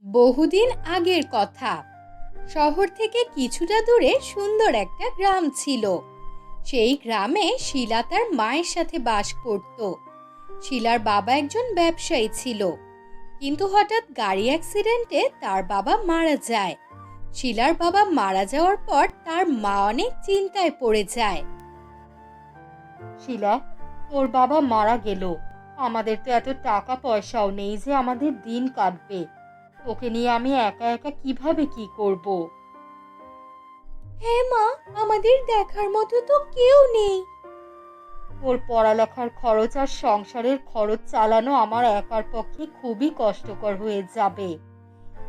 বহুদিন আগের কথা। শহর থেকে কিছুটা দূরে সুন্দর একটা গ্রাম ছিল। সেই গ্রামে শিলা তার মায়ের সাথে বাস করত। শিলার বাবা একজন ব্যবসায়ী ছিল, কিন্তু হঠাৎ গাড়ি অ্যাক্সিডেন্টে তার বাবা মারা যায়। শিলার বাবা মারা যাওয়ার পর তার মা অনেক চিন্তায় পড়ে যায়। শিলা, তোর বাবা মারা গেল। আমাদের তো এত টাকা পয়সাও নেই যে আমাদের দিন কাটবে। তোকে নিয়ে আমি একা একা কিভাবে কি করব? হ্যাঁ মা, আমাদের দেখার মতো তো কেউ নেই। তোর পড়ালেখার খরচ আর সংসারের খরচ চালানো আমার একার পক্ষে খুবই কষ্টকর হয়ে যাবে।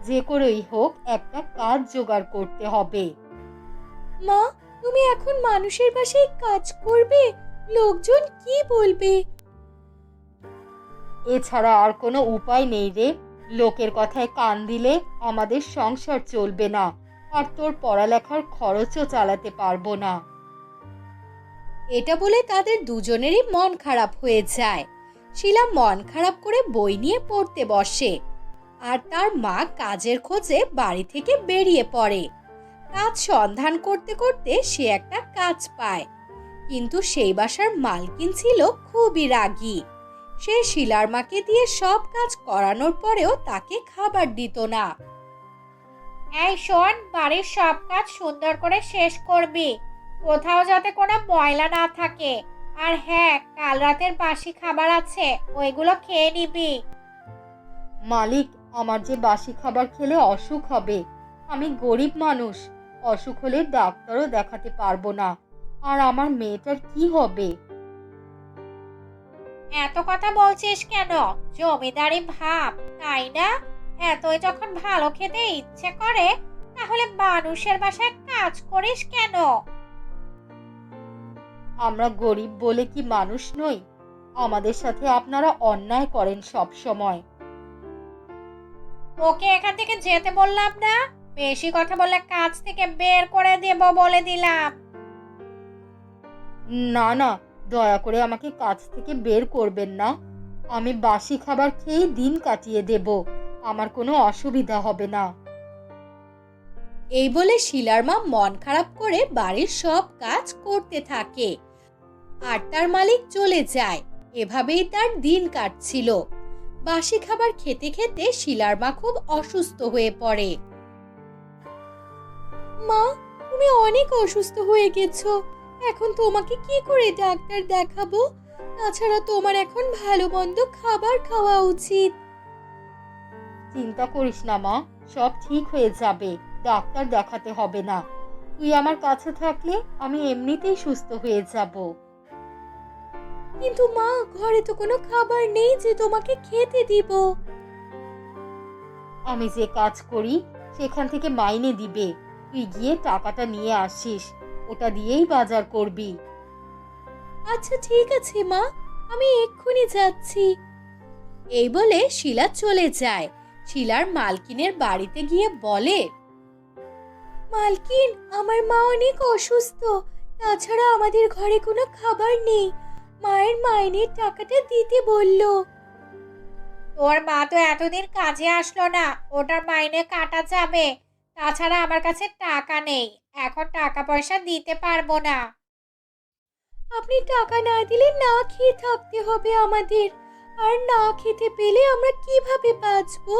যে করেই হোক একটা কাজ জোগাড় করতে হবে। মা, তুমি এখন মানুষের বাসায় কাজ করবে? লোকজন কি বলবে? এছাড়া আর কোনো উপায় নেই রে। লোকের কথায় কান দিলে আমাদের সংসার চলবে না, আর তোর পড়ালেখার খরচও চালাতে পারবো না। এটা বলে তাদের দুজনেরই মন খারাপ হয়ে যায়। শিলা মন খারাপ করে বই নিয়ে পড়তে বসে, আর তার মা কাজের খোঁজে বাড়ি থেকে বেরিয়ে পড়ে। কাজ সন্ধান করতে করতে সে একটা কাজ পায়, কিন্তু সেই বাসার মালকিন ছিল খুবই রাগী। সে শিলার মাকে দিয়ে সব কাজ করানোর পরেও তাকে খাবার দিত না। এই শোন, বাড়ির সব কাজ সুন্দর করে শেষ করবি, কোথাও যাতে কোনো ময়লা না থাকে। আর হ্যাঁ, কাল রাতের বাসি খাবার আছে, ওইগুলো খেয়ে নিবি। মালিক, আমার যে বাসি খাবার খেলে অসুখ হবে। আমি গরিব মানুষ, অসুখ হলে ডাক্তারও দেখাতে পারবো না। আর আমার মেয়েটার কি হবে? এত কথা বলছিস কেন? জমিদারি ভাব, তাই না? এতই যখন ভালো খেতে ইচ্ছে করে, তাহলে মানুষের বাসায় কাজ করিস কেন? আমরা গরিব বলে কি মানুষ নই? আমাদের সাথে আপনারা অন্যায় করেন সব সময়। ওকে এখান থেকে যেতে বললাম না? বেশি কথা বললে কাজ থেকে বের করে দেব বলে দিলাম। না না, দয়া করে আমাকে কাজ থেকে বের করবেন না। আমি বাসি খাবার খেয়েই দিন কাটিয়ে দেব, আমার কোনো অসুবিধা হবে না। এই বলে শিলার মা মন খারাপ করে বাড়ির সব কাজ করতে থাকে, আর তার মালিক চলে যায়। এভাবেই তার দিন কাটছিল। বাসি খাবার খেতে খেতে শিলার মা খুব অসুস্থ হয়ে পড়ে। মা, তুমি অনেক অসুস্থ হয়ে গেছো। এখন তোমাকে কি করে ডাক্তার দেখাবো? তাছাড়া তোমার এখন ভালো মন্দ খাবার খাওয়া উচিত। চিন্তা করিস না মা, সব ঠিক হয়ে যাবে। ডাক্তার দেখাতে হবে না। তুই আমার কাছে থাকলে আমি এমনিতেই সুস্থ হয়ে যাব। কিন্তু মা, ঘরে তো কোনো খাবার নেই যে তোমাকে খেতে দিব। আমি যে কাজ করি সেখান থেকে মাইনে দিবে। তুই গিয়ে টাকাটা নিয়ে আসিস, ওটা দিয়েই বাজার করবি। আচ্ছা ঠিক আছে মা, আমি এক্ষুনি যাচ্ছি। এই বলে শিলা চলে যায়। শিলার মালকিনের বাড়িতে গিয়ে বলে, মালকিন, আমার মা অনেক অসুস্থ। তাছাড়া আমাদের ঘরে কোনো খাবার নেই। মায়ের মাইনের টাকাটা দিতে বলল। তোর মা তো এতদিন কাজে আসলো না, ওটার মাইনে কাটা যাবে। তাছাড়া আমার কাছে টাকা নেই, এখন টাকা পয়সা দিতে পারবো না। আপনি টাকা না দিলে না খেয়ে থাকতে হবে আমাদের। আর না খেতে পেলে আমরা কিভাবে বাঁচবো?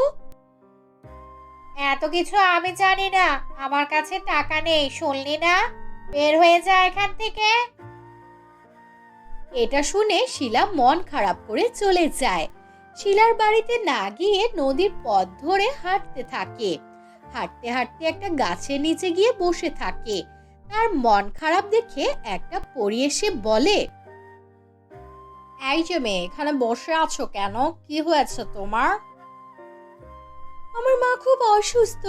এত কিছু আমি জানি না, আমার কাছে টাকা নেই, শুনলি না? বের হয়ে যা এখান থেকে। এটা শুনে শিলা মন খারাপ করে চলে যায়। শিলার বাড়িতে না গিয়ে নদীর পথ ধরে হাঁটতে থাকে। হাঁটতে হাঁটতে একটা গাছের নিচে গিয়ে বসে থাকে। তার মন খারাপ দেখে একটা পরী এসে বলে, এই যে মেয়ে, এখানে বসে আছো কেন? কি হয়েছে তোমার? আমার মা খুব অসুস্থ।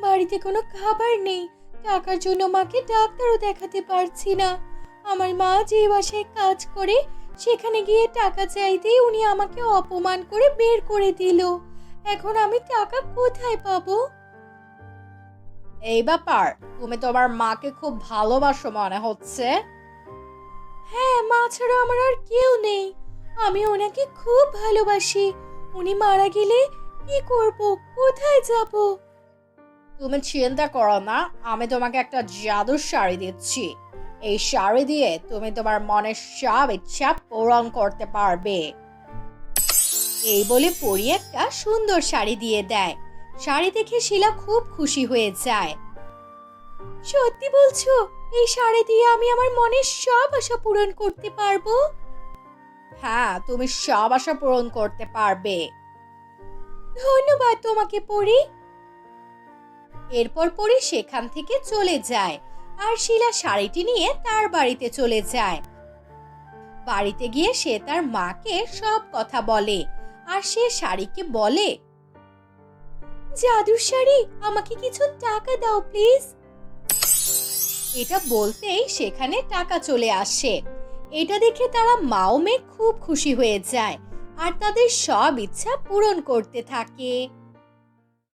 বাড়িতে কোনো খাবার নেই। টাকার জন্য মাকে ডাক্তারও দেখাতে পারছি না। আমার মা যে বাসায় কাজ করে সেখানে গিয়ে টাকা চাইতেই উনি আমাকে অপমান করে বের করে দিল। এখন আমি টাকা কোথায় পাবো? এই ব্যাপার, তুমি তোমার মাকে খুব ভালোবাসো মনে হচ্ছে। হ্যাঁ, মা ছাড়া আমার আর কেউ নেই। আমি ওনাকে খুব ভালোবাসি। উনি মারা গেলে কি করব, কোথায় যাব? তুমি চিন্তা করো না, আমি তোমাকে একটা জাদুর শাড়ি দিচ্ছি। এই শাড়ি দিয়ে তুমি তোমার মনের সব ইচ্ছা পূরণ করতে পারবে। এই বলে পরি একটা সুন্দর শাড়ি দিয়ে দেয়। শাড়ি দেখে শিলা খুব খুশি হয়ে যায়। সত্যি বলছো? এই শাড়ি দিয়ে আমি আমার মনের সব আশা পূরণ করতে পারবো? হ্যাঁ, তুমি সব আশা পূরণ করতে পারবে। ধন্যবাদ তোমাকে পরি। এরপর পরি সেখান থেকে চলে যায় আর শিলা শাড়িটি নিয়ে তার বাড়িতে চলে যায়। বাড়িতে গিয়ে সে তার মাকে সব কথা বলে আর সে শাড়িকে বলে, জাদুর শাড়ি, আমাকে কিছু টাকা দাও প্লিজ। এটা বলতেই সেখানে টাকা চলে আসে। এটা দেখে তারা মা ও মেয়ে খুব খুশি হয়ে যায় আর তাদের সব ইচ্ছা পূরণ করতে থাকে।